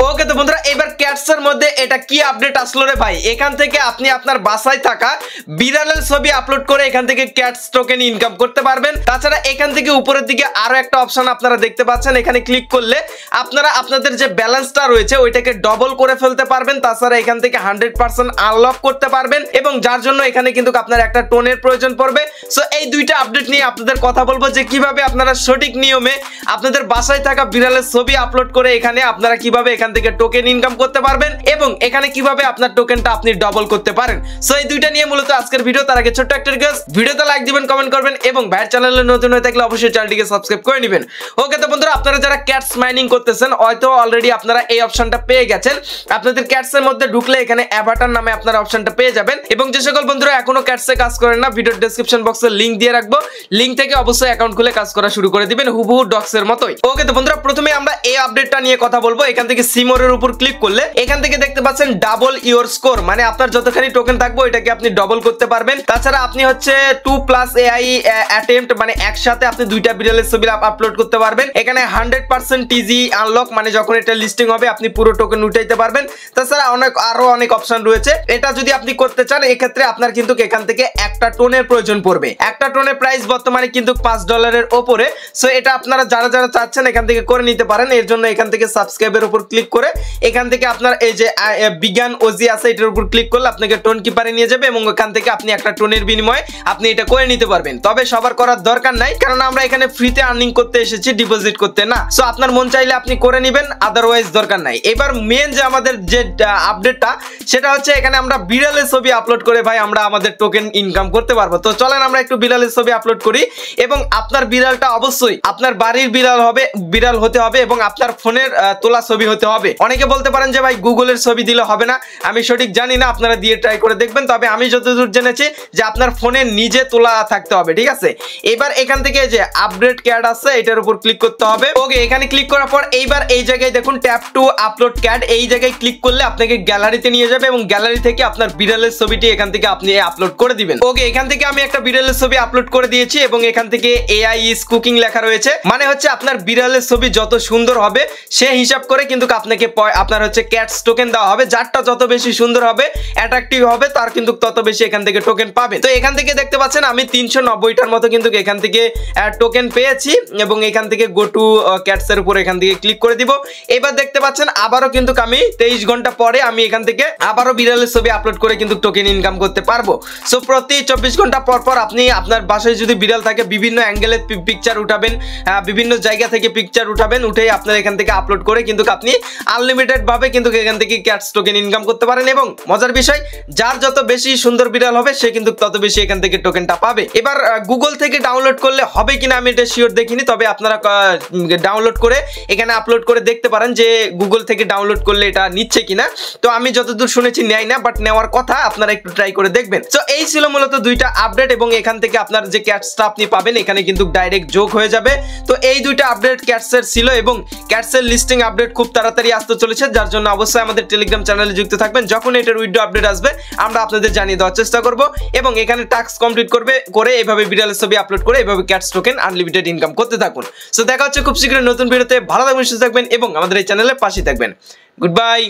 ওকে তো বন্ধুরা এবার ক্যাটসের মধ্যে এটা কি আপডেট আসলো রে ভাই, এখান থেকে আপনি আপনার বাসায় থাকা বিড়ালের ছবি আপলোড করে এখান থেকে ক্যাটস টোকেন ইনকাম করতে পারবেন। তাছাড়া এখান থেকে উপরের দিকে আরো একটা অপশন আপনারা দেখতে পাচ্ছেন, এখানে ক্লিক করলে আপনারা আপনাদের যে ব্যালেন্সটা রয়েছে ওইটাকে ডবল করে ফেলতে পারবেন। তাছাড়া এখান থেকে 100% আনলক করতে পারবেন এবং যার জন্য এখানে কিন্তু আপনার একটা টোনের প্রয়োজন পড়বে। সো এই দুইটা আপডেট নিয়ে আপনাদের কথা বলবো যে কিভাবে আপনারা সঠিক নিয়মে আপনাদের বাসায় থাকা বিড়ালের ছবি আপলোড করে এখানে আপনারা কিভাবে এখান থেকে টোকেন ইনকাম করতে পারবেন এবং এখানে কিভাবে আপনার টোকেনটা আপনি ডবল করতে পারেন। সো এই দুইটা নিয়ে মূলত আজকের ভিডিও। তার আগে ছোট্ট একটা রিকোয়েস্ট, ভিডিওতে লাইক দিবেন, কমেন্ট করবেন এবং ভাইয়ের চ্যানেলে নতুন হয়ে থাকলে অবশ্যই চ্যানেলটিকে সাবস্ক্রাইব করে নেবেন। ওকে তো বন্ধুরা আপনারা যারা ক্যাটস মাইনিং করতেছেন হয়তো অলরেডি আপনারা এই অপশনটা পেয়ে গেছেন। আপনাদের ক্যাটসের মধ্যে ঢুকলে এখানে অ্যাভাটার নামে আপনারা অপশনটা পেয়ে যাবেন এবং যে সকল বন্ধুরা এখনো ক্যাটসে কাজ করেন না ভিডিওর ডেসক্রিপশন বক্সে লিংক দিয়ে রাখবো, লিংক থেকে অবশ্যই অ্যাকাউন্ট খুলে কাজ করা শুরু করে দিবেন হুবহু ডক্সের মতোই। ওকে তো বন্ধুরা প্রথমে আমরা এই আপডেটটা নিয়ে কথা বলবো। এখান থেকে সিমোরের উপর ক্লিক করলে এখান থেকে দেখতে পাচ্ছেন ডাবল ইওর স্কোর, মানে আপনার যতখানি টোকেন থাকবে এটাকে আপনি ডবল করতে পারবেন। তাছাড়া আপনি হচ্ছে 2+ AI অ্যাটেম্পট মানে একসাথে আপনি দুইটা বিড়ালের ছবি আপলোড করতে পারবেন। এখানে 100% টিজি আনলক, মানে যখন এটা লিস্টিং হবে আপনি পুরো টোকেন উঠাইতে পারবেন। তাছাড়া আরো অনেক অপশন রয়েছে। এটা যদি আপনি করতে চান এক্ষেত্রে আপনার কিন্তু এখান থেকে একটা টোনের প্রয়োজন পড়বে। একটা টোনের প্রাইস বর্তমানে কিন্তু $5 ওপরে। সো এটা আপনারা যারা যারা চাচ্ছেন এখান থেকে করে নিতে পারেন। এর জন্য এখান থেকে সাবস্ক্রাইবের উপর ক্লিক করে এখান থেকে আপনার এই যে বিজ্ঞান ওজি আছে এটার উপর ক্লিক করলে আপনাকে টোন কিপারে নিয়ে যাবে এবং এখান থেকে আপনি একটা টোনের বিনিময়ে আপনি এটা করে নিতে পারবেন। তবে সবার করার দরকার নাই, কারণ আমরা এখানে ফ্রিতে আর্নিং করতে এসেছি, ডিপোজিট করতে না। সো আপনার মন চাইলে আপনি করে নেবেন, আদারওয়াইজ দরকার নাই। এবার মেন যে আমাদের যে আপডেটটা সেটা হচ্ছে এখানে আমরা বিড়ালের ছবি আপলোড করে ভাই আমরা আমাদের টোকেন ইনকাম করতে পারবো। তো চলেন আমরা একটু বিড়ালের ছবি আপলোড করি এবং আপনার বিড়ালটা অবশ্যই আপনার বাড়ির বিড়াল হতে হবে এবং আপনার ফোনের তোলা ছবি হতে হবে। অনেকে বলতে পারেন যে ভাই গুগলের ছবি দিলে হবে না, আমি সঠিক জানি না, আপনারা দিয়ে ট্রাই করে দেখবেন। তবে আমি যতদূর জেনেছি যে আপনার ফোনে নিজে তোলা থাকতে হবে, ঠিক আছে। এবার এখান থেকে যে আপডেট ক্যাড আছে এটার উপর ক্লিক করতে হবে। ওকে এখানে ক্লিক করার পর এইবার এই জায়গায় দেখুন ট্যাপ টু আপলোড ক্যাড, এই জায়গায় ক্লিক করলে আপনাকে গ্যালারিতে নিয়ে যাবে এবং গ্যালারি থেকে আপনার বিড়ালের ছবিটি এখান থেকে আপনি আপলোড করে দিবেন। ওকে এখান থেকে আমি একটা বিড়ালের ছবি আপলোড করে দিয়েছি এবং এখান থেকে AI ইজ কুকিং লেখা রয়েছে, মানে হচ্ছে আপনার বিড়ালের ছবি যত সুন্দর হবে সে হিসাব করে কিন্তু আপনাকে আপনার হচ্ছে ক্যাটস টোকেন দেওয়া হবে। যারটা যত বেশি সুন্দর হবে অ্যাট্রাকটিভ হবে তার কিন্তু তত বেশি এখান থেকে টোকেন পাবেন। তো এখান থেকে দেখতে পাচ্ছেন আমি 390টার মতো কিন্তু এখান থেকে টোকেন পেয়েছি এবং এখান থেকে গো টু ক্যাটস এর উপর এখান থেকে ক্লিক করে দিব। এবার দেখতে পাচ্ছেন আবারও কিন্তু আমি 23 ঘন্টা পরে আমি এখান থেকে আবারও বিড়ালের ছবি আপলোড করে কিন্তু টোকেন ইনকাম করতে পারবো। সো প্রতি 24 ঘন্টা পর পর আপনি আপনার বাসায় যদি বিড়াল থাকে বিভিন্ন অ্যাঙ্গেলে পিকচার উঠাবেন, বিভিন্ন জায়গা থেকে পিকচার উঠাবেন, উঠে আপনার এখান থেকে আপলোড করে কিন্তু আপনি আনলিমিটেড ভাবে কিন্তু এখান থেকে ক্যাটস টোকেন ইনকাম করতে পারেন। এবং মজার বিষয় যার যত বেশি সুন্দর বিড়াল হবে সে কিন্তু তত বেশি এখান থেকে টোকেনটা পাবে। এবার গুগল থেকে ডাউনলোড করলে হবে কিনা আমি এটা শিওর দেখিনি, তবে আপনারা ডাউনলোড করে এখানে আপলোড করে দেখতে পারেন যে গুগল থেকে ডাউনলোড করলে এটা নিচ্ছে কিনা। তো আমি যতদূর শুনেছি নেয় না, বাট নেওয়ার কথা, আপনারা একটু ট্রাই করে দেখবেন। তো এই ছিল মূলত দুইটা আপডেট এবং এখান থেকে আপনার যে ক্যাটসটা আপনি পাবেন এখানে কিন্তু ডাইরেক্ট যোগ হয়ে যাবে। তো এই দুইটা আপডেট ক্যাটসের ছিল এবং ক্যাটসের লিস্টিং আপডেট খুব তাড়াতাড়ি আসতে চলেছে, যার জন্য অবশ্যই আমাদের টেলিগ্রাম চ্যানেলে যুক্ত থাকবেন। যখন এটার উইডিও আপডেট আসবে আমরা আপনাদের জানিয়ে দেওয়ার চেষ্টা করব এবং এখানে টাস্ক কমপ্লিট করে এইভাবে বিড়ালের ছবি আপলোড করে এইভাবে ক্যাটস টোকেন আনলিমিটেড ইনকাম করতে থাকুন। সো দেখা হচ্ছে খুব শীঘ্রই নতুন ভিডিওতে। ভালো থাকবেন, সুস্থ থাকবেন এবং আমাদের এই চ্যানেলের পাশে থাকবেন। Good bye.